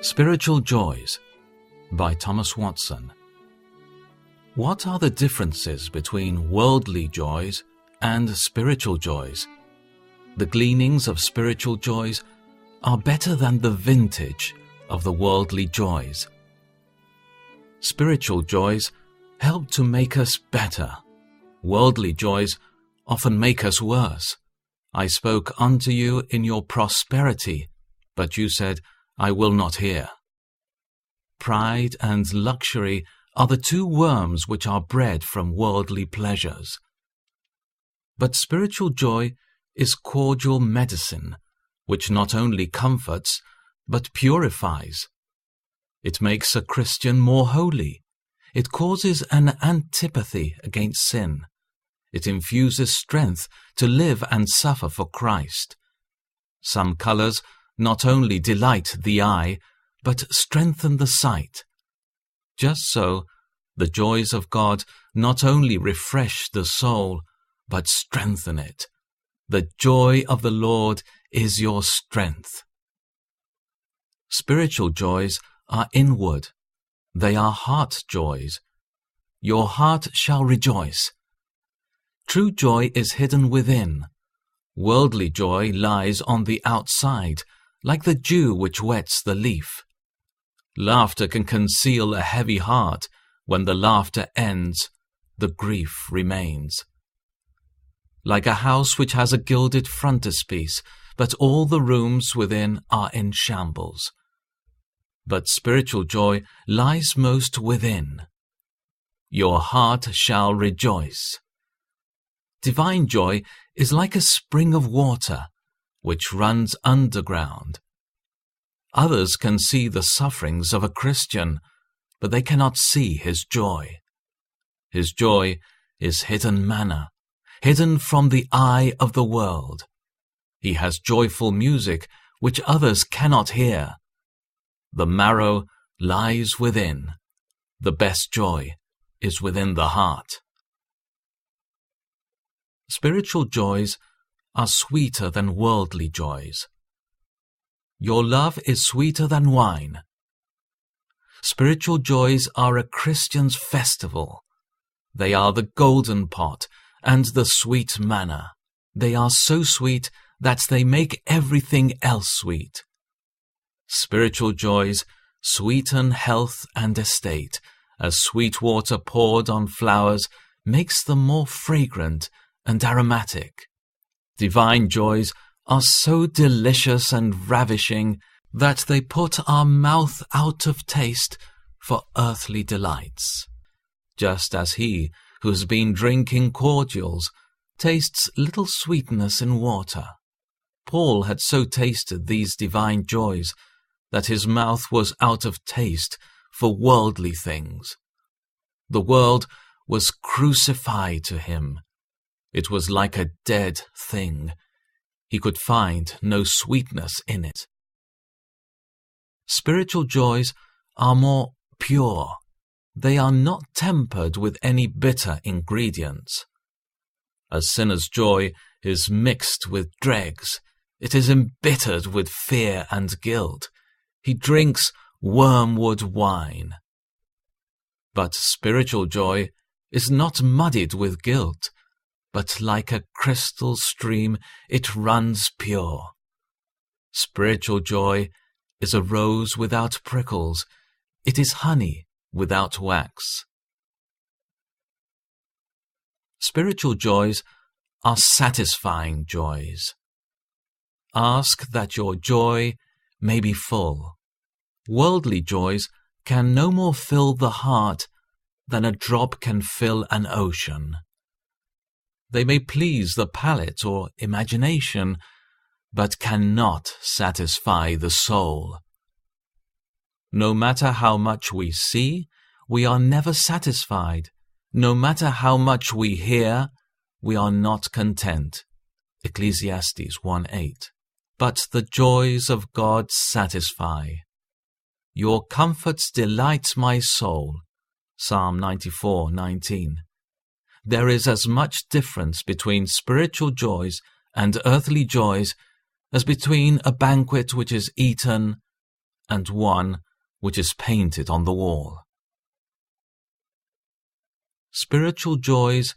Spiritual Joys by Thomas Watson. What are the differences between worldly joys and spiritual joys? The gleanings of spiritual joys are better than the vintage of the worldly joys. Spiritual joys help to make us better. Worldly joys often make us worse. I spoke unto you in your prosperity, but you said, I will not hear. Pride and luxury are the two worms which are bred from worldly pleasures. But spiritual joy is cordial medicine, which not only comforts, but purifies. It makes a Christian more holy. It causes an antipathy against sin. It infuses strength to live and suffer for Christ. Some colors not only delight the eye, but strengthen the sight. Just so, the joys of God not only refresh the soul, but strengthen it. The joy of the Lord is your strength. Spiritual joys are inward. They are heart joys. Your heart shall rejoice. True joy is hidden within. Worldly joy lies on the outside, like the dew which wets the leaf. Laughter can conceal a heavy heart. When the laughter ends, the grief remains. Like a house which has a gilded frontispiece, but all the rooms within are in shambles. But spiritual joy lies most within. Your heart shall rejoice. Divine joy is like a spring of water, which runs underground. Others can see the sufferings of a Christian, but they cannot see his joy. His joy is hidden manna, hidden from the eye of the world. He has joyful music which others cannot hear. The marrow lies within. The best joy is within the heart. Spiritual joys are sweeter than worldly joys. Your love is sweeter than wine. Spiritual joys are a Christian's festival. They are the golden pot and the sweet manna. They are so sweet that they make everything else sweet. Spiritual joys sweeten health and estate, as sweet water poured on flowers makes them more fragrant and aromatic. Divine joys are so delicious and ravishing that they put our mouth out of taste for earthly delights, just as he who has been drinking cordials tastes little sweetness in water. Paul had so tasted these divine joys that his mouth was out of taste for worldly things. The world was crucified to him. It was like a dead thing. He could find no sweetness in it. Spiritual joys are more pure. They are not tempered with any bitter ingredients. A sinner's joy is mixed with dregs. It is embittered with fear and guilt. He drinks wormwood wine. But spiritual joy is not muddied with guilt, but like a crystal stream it runs pure. Spiritual joy is a rose without prickles. It is honey without wax. Spiritual joys are satisfying joys. Ask that your joy may be full. Worldly joys can no more fill the heart than a drop can fill an ocean. They may please the palate or imagination, but cannot satisfy the soul. No matter how much we see, we are never satisfied. No matter how much we hear, we are not content. Ecclesiastes 1:8. But the joys of God satisfy. Your comforts delight my soul. Psalm 94:19. There is as much difference between spiritual joys and earthly joys as between a banquet which is eaten and one which is painted on the wall. Spiritual joys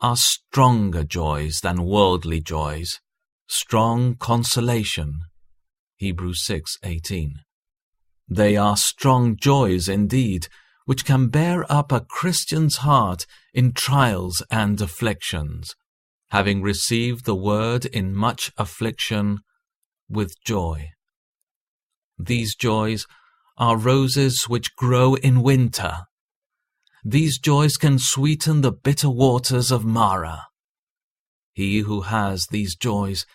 are stronger joys than worldly joys, strong consolation. Hebrews 6:18. They are strong joys indeed, which can bear up a Christian's heart in trials and afflictions, having received the word in much affliction with joy. These joys are roses which grow in winter. These joys can sweeten the bitter waters of Mara. He who has these joys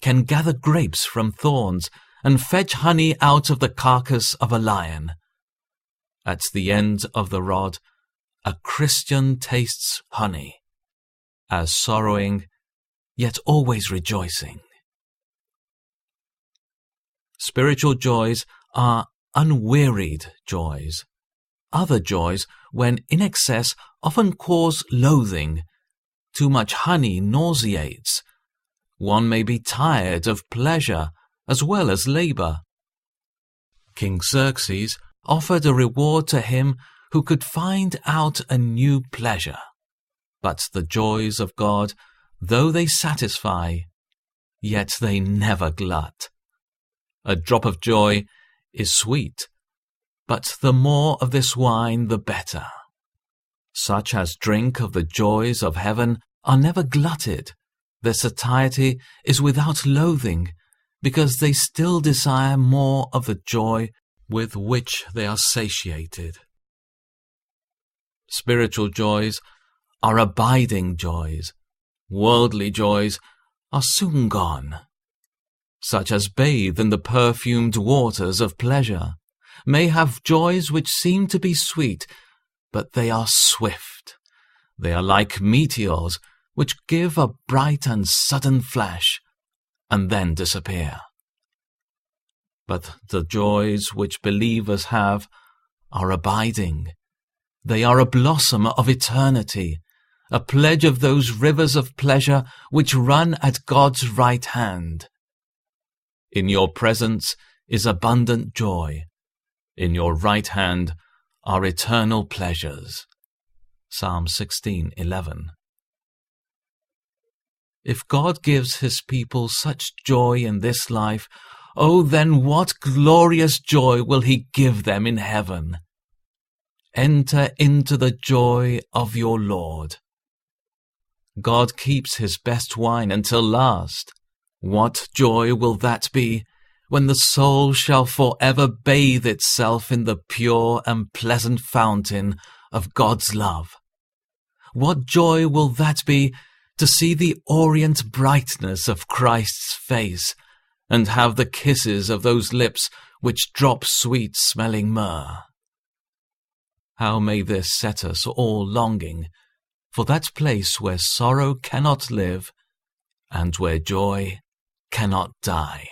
can gather grapes from thorns and fetch honey out of the carcass of a lion. At the end of the rod, a Christian tastes honey, as sorrowing, yet always rejoicing. Spiritual joys are unwearied joys. Other joys, when in excess, often cause loathing. Too much honey nauseates. One may be tired of pleasure as well as labor. King Xerxes offered a reward to him who could find out a new pleasure. But the joys of God, though they satisfy, yet they never glut. A drop of joy is sweet, but the more of this wine the better. Such as drink of the joys of heaven are never glutted. Their satiety is without loathing, because they still desire more of the joy with which they are satiated. Spiritual joys are abiding joys. Worldly joys are soon gone. Such as bathe in the perfumed waters of pleasure may have joys which seem to be sweet, but they are swift. They are like meteors which give a bright and sudden flash, and then disappear. But the joys which believers have are abiding. They are a blossom of eternity, a pledge of those rivers of pleasure which run at God's right hand. In your presence is abundant joy. In your right hand are eternal pleasures. Psalm 16:11. If God gives his people such joy in this life, oh, then what glorious joy will he give them in heaven! Enter into the joy of your Lord. God keeps his best wine until last. What joy will that be, when the soul shall forever bathe itself in the pure and pleasant fountain of God's love! What joy will that be, to see the orient brightness of Christ's face, and have the kisses of those lips which drop sweet-smelling myrrh! How may this set us all longing for that place where sorrow cannot live, and where joy cannot die!